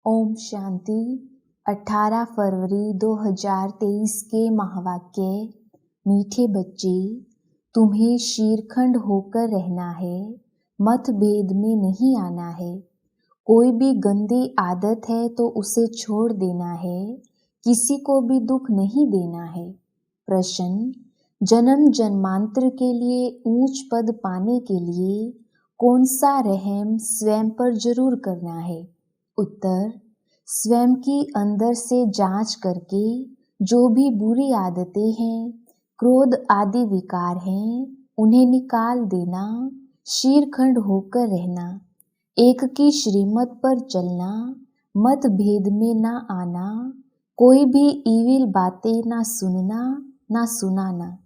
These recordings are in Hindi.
ओम शांति। 18 फरवरी 2023 के महावाक्य। मीठे बच्चे, तुम्हें शीरखंड होकर रहना है, मतभेद में नहीं आना है। कोई भी गंदी आदत है तो उसे छोड़ देना है, किसी को भी दुख नहीं देना है। प्रश्न: जन्म जन्मांतर के लिए ऊंच पद पाने के लिए कौन सा रहम स्वयं पर जरूर करना है? उत्तर: स्वयं की अंदर से जांच करके जो भी बुरी आदतें हैं, क्रोध आदि विकार हैं, उन्हें निकाल देना, शीरखंड होकर रहना, एक की श्रीमत पर चलना, मतभेद में ना आना, कोई भी ईविल बातें ना सुनना ना सुनाना,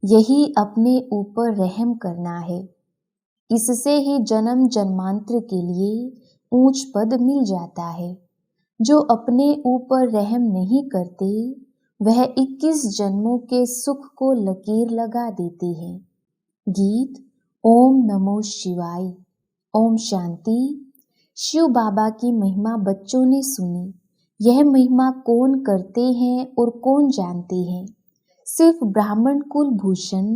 यही अपने ऊपर रहम करना है। इससे ही जन्म जन्मांतर के लिए ऊंच पद मिल जाता है। जो अपने ऊपर रहम नहीं करते वह 21 जन्मों के सुख को लकीर लगा देते हैं। गीत ओम नमो शिवाय। ओम शांति। शिव बाबा की महिमा बच्चों ने सुनी। यह महिमा कौन करते हैं और कौन जानते हैं? सिर्फ ब्राह्मण कुल भूषण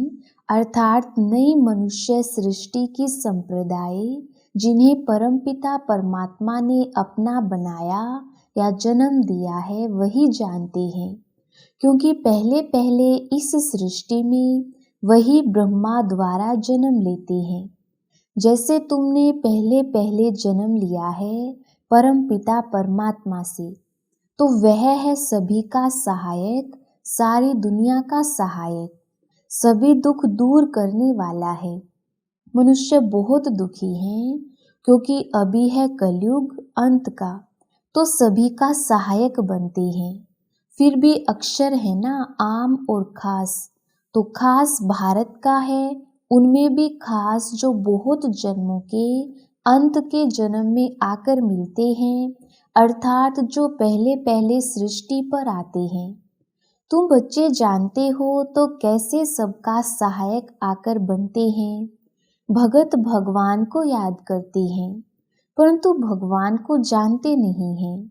अर्थात नई मनुष्य सृष्टि की संप्रदाय, जिन्हें परमपिता परमात्मा ने अपना बनाया या जन्म दिया है, वही जानते हैं। क्योंकि पहले पहले इस सृष्टि में वही ब्रह्मा द्वारा जन्म लेते हैं। जैसे तुमने पहले पहले जन्म लिया है परमपिता परमात्मा से, तो वह है सभी का सहायक, सारी दुनिया का सहायक, सभी दुख दूर करने वाला है। मनुष्य बहुत दुखी हैं क्योंकि अभी है कलयुग अंत का, तो सभी का सहायक बनते हैं। फिर भी अक्षर है ना आम और खास, तो खास भारत का है, उनमें भी खास जो बहुत जन्मों के अंत के जन्म में आकर मिलते हैं, अर्थात जो पहले पहले सृष्टि पर आते हैं। तुम बच्चे जानते हो तो कैसे सबका सहायक आकर बनते हैं। भगत भगवान को याद करते हैं, परंतु भगवान को जानते नहीं हैं।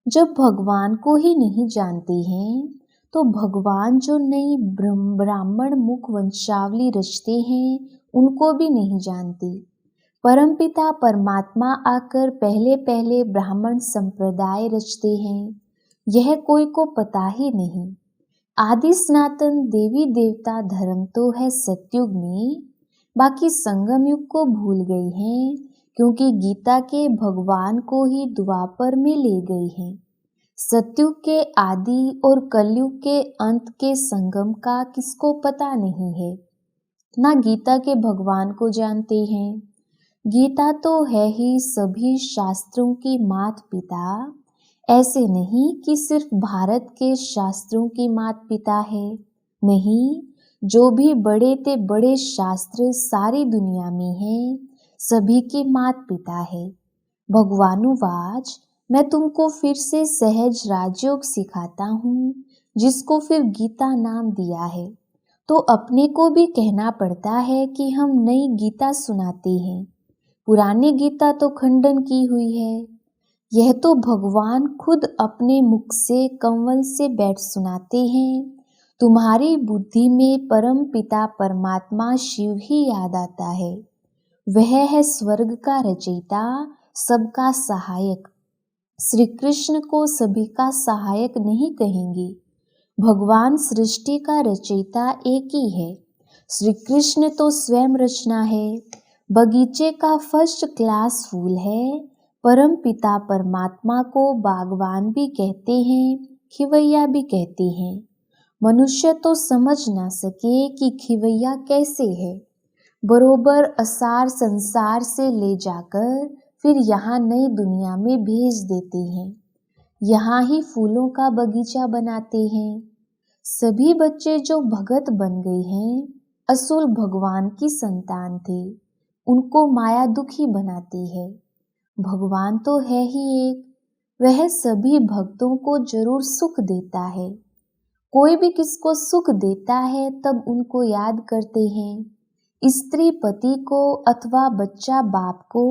जब भगवान को ही नहीं जानते हैं तो भगवान जो नई ब्राह्मण मुख वंशावली रचते हैं उनको भी नहीं जानते। परमपिता परमात्मा आकर पहले पहले ब्राह्मण संप्रदाय रचते हैं, यह कोई को पता ही नहीं। आदि सनातन देवी देवता धर्म तो है सतयुग में, बाकी संगम युग को भूल गए हैं, क्योंकि गीता के भगवान को ही द्वापर में ले गए हैं। सतयुग के आदि और कलयुग के अंत के संगम का किसको पता नहीं है, ना गीता के भगवान को जानते हैं। गीता तो है ही सभी शास्त्रों की मात पिता, ऐसे नहीं कि सिर्फ भारत के शास्त्रों की मात पिता है, नहीं, जो भी बड़े ते बड़े शास्त्र सारी दुनिया में हैं, सभी के मात पिता है। भगवानुवाच, मैं तुमको फिर से सहज राजयोग सिखाता हूँ, जिसको फिर गीता नाम दिया है। तो अपने को भी कहना पड़ता है कि हम नई गीता सुनाते हैं, पुरानी गीता तो खंडन की हुई है। यह तो भगवान खुद अपने मुख से कंवल से बैठ सुनाते हैं। तुम्हारी बुद्धि में परम पिता परमात्मा शिव ही याद आता है। वह है स्वर्ग का रचयिता, सबका सहायक। श्री कृष्ण को सभी का सहायक नहीं कहेंगे। भगवान सृष्टि का रचयिता एक ही है। श्री कृष्ण तो स्वयं रचना है, बगीचे का फर्स्ट क्लास फूल है। परम पिता परमात्मा को बागवान भी कहते हैं, खिवैया भी कहते हैं। मनुष्य तो समझ ना सके कि खिवैया कैसे है, बरोबर असार संसार से ले जाकर फिर यहाँ नई दुनिया में भेज देते हैं, यहाँ ही फूलों का बगीचा बनाते हैं। सभी बच्चे जो भगत बन गए हैं, असुल भगवान की संतान थे, उनको माया दुखी बनाती है। भगवान तो है ही एक, वह सभी भक्तों को जरूर सुख देता है। कोई भी किसको सुख देता है तब उनको याद करते हैं। स्त्री पति को अथवा बच्चा बाप को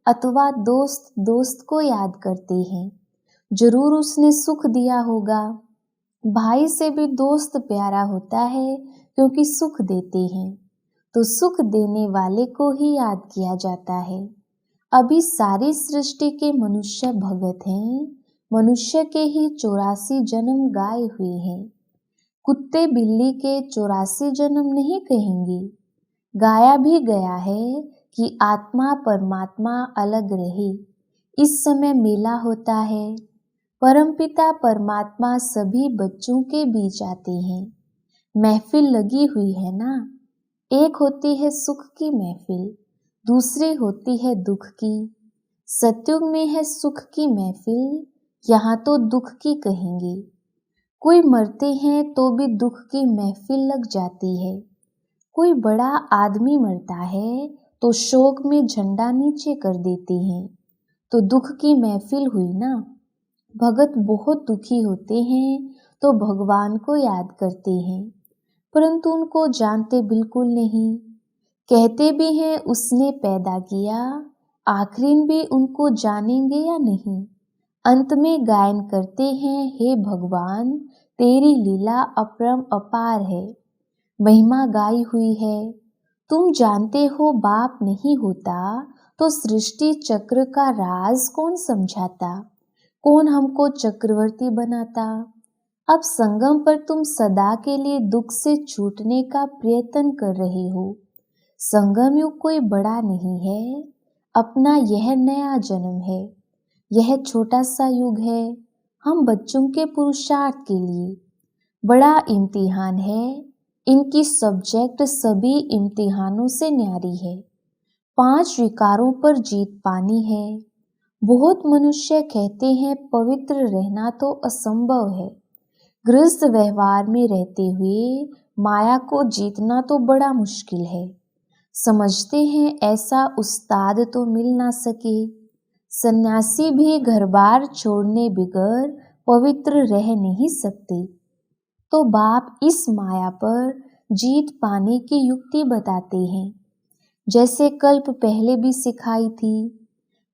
अथवा दोस्त दोस्त को याद करते हैं। जरूर उसने सुख दिया होगा। भाई से भी दोस्त प्यारा होता है क्योंकि सुख देते हैं, तो सुख देने वाले को ही याद किया जाता है। अभी सारी सृष्टि के मनुष्य भगत हैं, मनुष्य के ही 84 जन्म गाए हुए हैं। कुत्ते बिल्ली के 84 जन्म नहीं कहेंगे। गाया भी गया है कि आत्मा परमात्मा अलग रहे। इस समय मेला होता है, परमपिता परमात्मा सभी बच्चों के बीच आते हैं। महफिल लगी हुई है ना। एक होती है सुख की महफिल, दूसरी होती है दुख की। सतयुग में है सुख की महफिल, यहाँ तो दुख की कहेंगे। कोई मरते हैं तो भी दुख की महफिल लग जाती है। कोई बड़ा आदमी मरता है तो शोक में झंडा नीचे कर देते हैं, तो दुख की महफिल हुई ना। भगत बहुत दुखी होते हैं तो भगवान को याद करते हैं, परंतु उनको जानते बिल्कुल नहीं। कहते भी हैं उसने पैदा किया, आखिर भी उनको जानेंगे या नहीं। अंत में गायन करते हैं, हे भगवान तेरी लीला अपरम अपार है, महिमा गाई हुई है। तुम जानते हो बाप नहीं होता तो सृष्टि चक्र का राज कौन समझाता, कौन हमको चक्रवर्ती बनाता। अब संगम पर तुम सदा के लिए दुख से छूटने का प्रयत्न कर रहे हो। संगम युग कोई बड़ा नहीं है, अपना यह नया जन्म है। यह छोटा सा युग है हम बच्चों के पुरुषार्थ के लिए। बड़ा इम्तिहान है, इनकी सब्जेक्ट सभी इम्तिहानों से न्यारी है। 5 विकारों पर जीत पानी है। बहुत मनुष्य कहते हैं पवित्र रहना तो असंभव है। गृहस्थ व्यवहार में रहते हुए माया को जीतना तो बड़ा मुश्किल है। समझते हैं ऐसा उस्ताद तो मिल ना सके। सन्यासी भी घर बार छोड़ने बिगर पवित्र रह नहीं सकते। तो बाप इस माया पर जीत पाने की युक्ति बताते हैं, जैसे कल्प पहले भी सिखाई थी।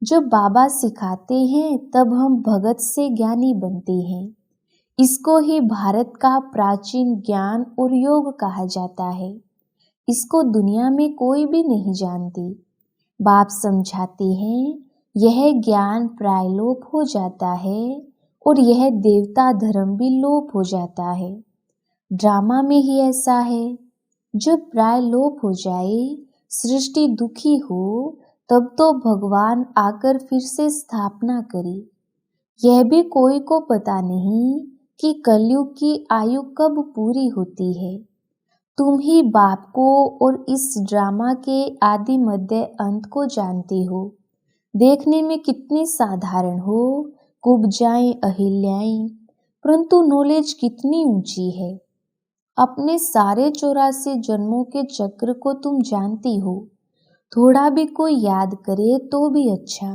जब बाबा सिखाते हैं तब हम भगत से ज्ञानी बनते हैं। इसको ही भारत का प्राचीन ज्ञान और योग कहा जाता है। इसको दुनिया में कोई भी नहीं जानती। बाप समझाते हैं यह ज्ञान प्राय लोप हो जाता है और यह देवता धर्म भी लोप हो जाता है। ड्रामा में ही ऐसा है। जब प्राय लोप हो जाए, सृष्टि दुखी हो, तब तो भगवान आकर फिर से स्थापना करे। यह भी कोई को पता नहीं कि कलयुग की आयु कब पूरी होती है। तुम ही बाप को और इस ड्रामा के आदि मध्य अंत को जानते हो। देखने में कितने साधारण हो, कुब्जाएं अहिल्याएं, परंतु नॉलेज कितनी ऊंची है। अपने सारे 84 जन्मों के चक्र को तुम जानती हो। थोड़ा भी कोई याद करे तो भी अच्छा,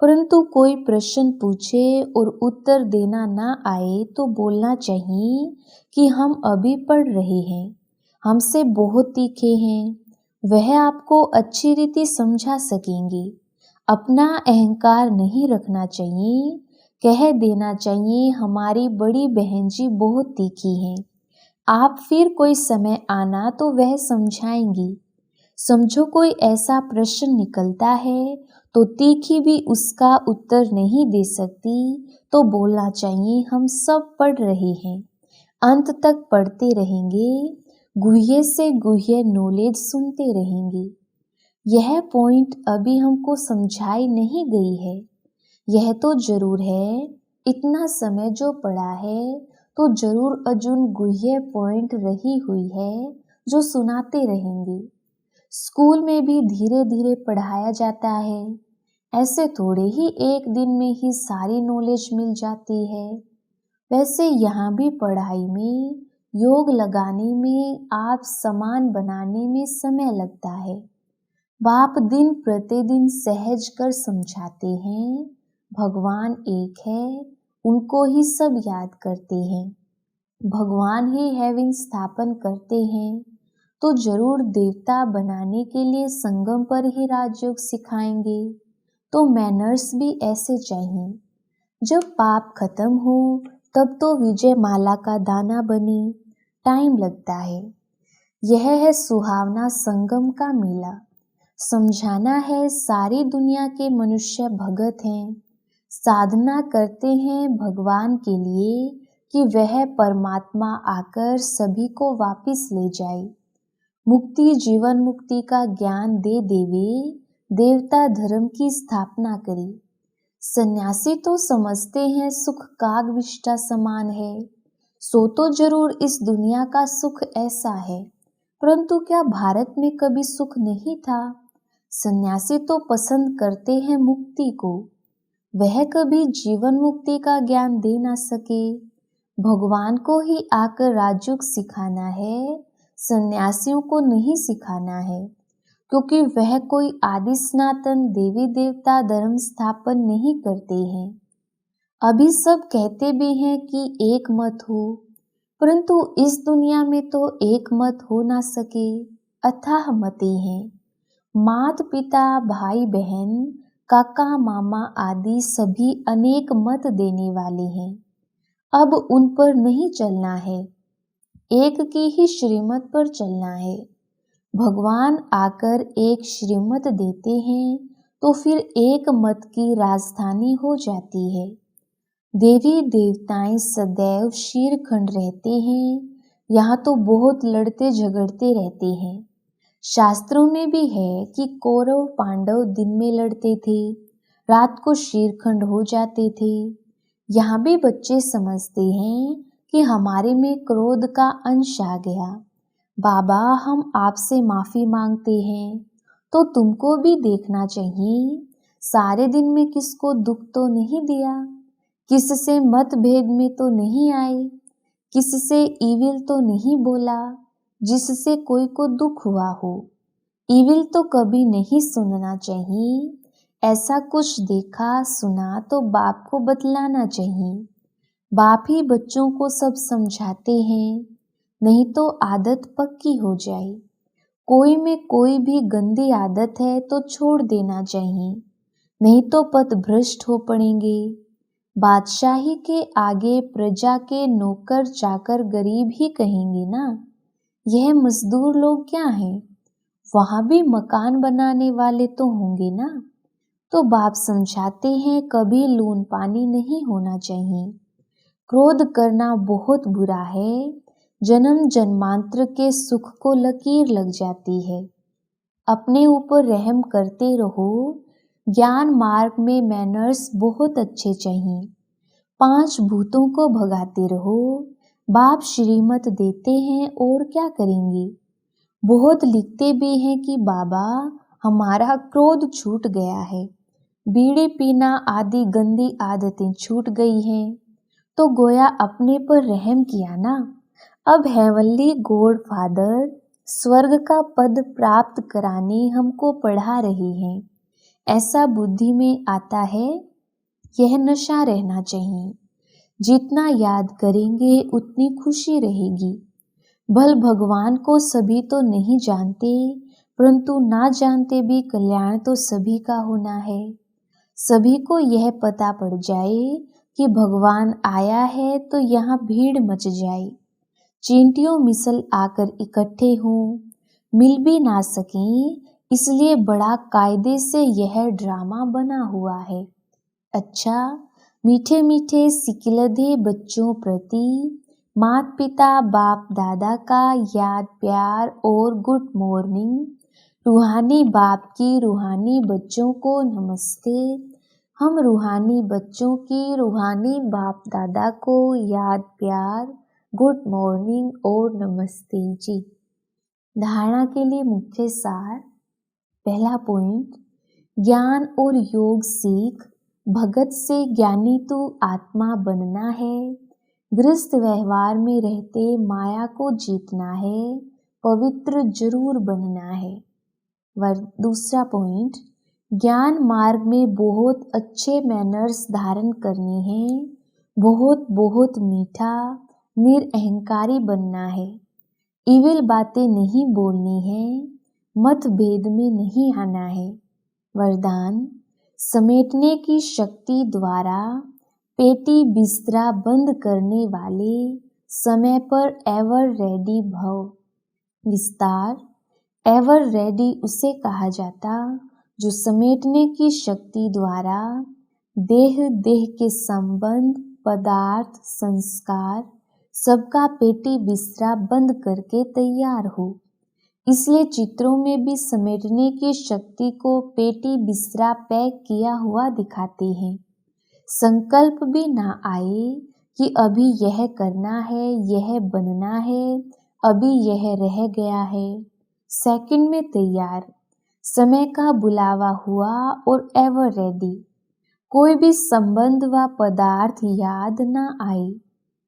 परंतु कोई प्रश्न पूछे और उत्तर देना ना आए तो बोलना चाहिए कि हम अभी पढ़ रहे हैं, हमसे बहुत तीखे हैं, वह आपको अच्छी रीति समझा सकेंगे। अपना अहंकार नहीं रखना चाहिए, कह देना चाहिए हमारी बड़ी बहन जी बहुत तीखी हैं, आप फिर कोई समय आना तो वह समझाएंगी। समझो कोई ऐसा प्रश्न निकलता है तो तीखी भी उसका उत्तर नहीं दे सकती तो बोलना चाहिए हम सब पढ़ रहे हैं, अंत तक पढ़ते रहेंगे, गुह्य से गुह्य नॉलेज सुनते रहेंगे। यह पॉइंट अभी हमको समझाई नहीं गई है। यह तो जरूर है, इतना समय जो पढ़ा है तो जरूर अजून गुह्य पॉइंट रही हुई है जो सुनाते रहेंगे। स्कूल में भी धीरे धीरे पढ़ाया जाता है, ऐसे थोड़े ही एक दिन में ही सारी नॉलेज मिल जाती है। वैसे यहाँ भी पढ़ाई में, योग लगाने में, आप समान बनाने में समय लगता है। बाप दिन प्रतिदिन सहज कर समझाते हैं, भगवान एक है, उनको ही सब याद करते हैं। भगवान ही हेवन स्थापन करते हैं तो जरूर देवता बनाने के लिए संगम पर ही राजयोग सिखाएंगे। तो मैनर्स भी ऐसे चाहिए। जब पाप खत्म हो तब तो विजय माला का दाना बने, टाइम लगता है। यह है सुहावना संगम का मेला। समझाना है सारी दुनिया के मनुष्य भगत हैं, साधना करते हैं भगवान के लिए कि वह परमात्मा आकर सभी को वापस ले जाए, मुक्ति जीवन मुक्ति का ज्ञान दे देवे, देवता धर्म की स्थापना करे। सन्यासी तो समझते हैं सुख कागविष्टा समान है, सो तो जरूर इस दुनिया का सुख ऐसा है, परंतु क्या भारत में कभी सुख नहीं था? सन्यासी तो पसंद करते हैं मुक्ति को, वह कभी जीवन मुक्ति का ज्ञान दे ना सके। भगवान को ही आकर राजयोग सिखाना है, सन्यासियों को नहीं सिखाना है, क्योंकि वह कोई आदि सनातन देवी देवता धर्म स्थापन नहीं करते हैं। अभी सब कहते भी हैं कि एक मत हो, परंतु इस दुनिया में तो एक मत हो ना सके, अथाह मते हैं। मात पिता भाई बहन काका मामा आदि सभी अनेक मत देने वाले हैं। अब उन पर नहीं चलना है, एक की ही श्रीमत पर चलना है। भगवान आकर एक श्रीमत देते हैं तो फिर एक मत की राजधानी हो जाती है। देवी देवताएं सदैव शीरखंड रहते हैं, यहाँ तो बहुत लड़ते झगड़ते रहते हैं। शास्त्रों में भी है कि कौरव पांडव दिन में लड़ते थे, रात को शीरखंड हो जाते थे। यहाँ भी बच्चे समझते हैं कि हमारे में क्रोध का अंश आ गया, बाबा हम आपसे माफ़ी मांगते हैं। तो तुमको भी देखना चाहिए, सारे दिन में किसको दुख तो नहीं दिया, किससे मतभेद में तो नहीं आए, किससे ईविल तो नहीं बोला जिससे कोई को दुख हुआ हो। ईविल तो कभी नहीं सुनना चाहिए, ऐसा कुछ देखा सुना तो बाप को बतलाना चाहिए। बाप ही बच्चों को सब समझाते हैं, नहीं तो आदत पक्की हो जाए। कोई में कोई भी गंदी आदत है तो छोड़ देना चाहिए, नहीं तो पथ भ्रष्ट हो पड़ेंगे। बादशाही के आगे प्रजा के नौकर चाकर गरीब ही कहेंगे ना। यह मजदूर लोग क्या हैं, वहाँ भी मकान बनाने वाले तो होंगे ना। तो बाप समझाते हैं कभी लून पानी नहीं होना चाहिए। क्रोध करना बहुत बुरा है, जन्म जन्मांतर के सुख को लकीर लग जाती है। अपने ऊपर रहम करते रहो। ज्ञान मार्ग में मैनर्स बहुत अच्छे चाहिए। 5 भूतों को भगाते रहो। बाप श्रीमत देते हैं और क्या करेंगे। बहुत लिखते भी हैं कि बाबा हमारा क्रोध छूट गया है, बीड़ी पीना आदि गंदी आदतें छूट गई हैं, तो गोया अपने पर रहम किया ना। अब हेवनली गॉड फादर स्वर्ग का पद प्राप्त कराने हमको पढ़ा रहे हैं, ऐसा बुद्धि में आता है। यह नशा रहना चाहिए, जितना याद करेंगे उतनी खुशी रहेगी। भल भगवान को सभी तो नहीं जानते, परंतु ना जानते भी कल्याण तो सभी का होना है। सभी को यह पता पड़ जाए कि भगवान आया है तो यहाँ भीड़ मच जाए, चींटियों मिसल आकर इकट्ठे हों, मिल भी ना सकें, इसलिए बड़ा कायदे से यह ड्रामा बना हुआ है। अच्छा, मीठे मीठे सिकिलधे बच्चों प्रति माता पिता बाप दादा का याद प्यार और गुड मॉर्निंग। रूहानी बाप की रूहानी बच्चों को नमस्ते। हम रूहानी बच्चों की रूहानी बाप दादा को याद प्यार, गुड मॉर्निंग और नमस्ते जी। धारणा के लिए मुख्य सार। पहला पॉइंट, ज्ञान और योग सीख। भगत से ज्ञानी तू आत्मा बनना है। गृहस्थ व्यवहार में रहते माया को जीतना है, पवित्र जरूर बनना है। दूसरा पॉइंट, ज्ञान मार्ग में बहुत अच्छे मैनर्स धारण करने हैं, बहुत बहुत मीठा निरअहंकारी बनना है, इविल बातें नहीं बोलनी है, मतभेद में नहीं आना है। वरदान, समेटने की शक्ति द्वारा पेटी बिस्तरा बंद करने वाले, समय पर एवर रेडी भव। विस्तार। एवर रेडी उसे कहा जाता जो समेटने की शक्ति द्वारा देह के संबंध, पदार्थ, संस्कार सबका पेटी बिस्तरा बंद करके तैयार हो। इसलिए चित्रों में भी समेटने की शक्ति को पेटी बिस्तरा पैक किया हुआ दिखाते हैं। संकल्प भी ना आए कि अभी यह करना है, यह बनना है, अभी यह रह गया है। सेकंड में तैयार, समय का बुलावा हुआ और एवर रेडी। कोई भी संबंध व पदार्थ याद न आए।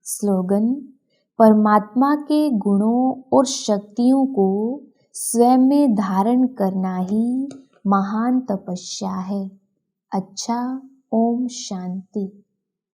स्लोगन, परमात्मा के गुणों और शक्तियों को स्वयं में धारण करना ही महान तपस्या है। अच्छा, ओम शांति।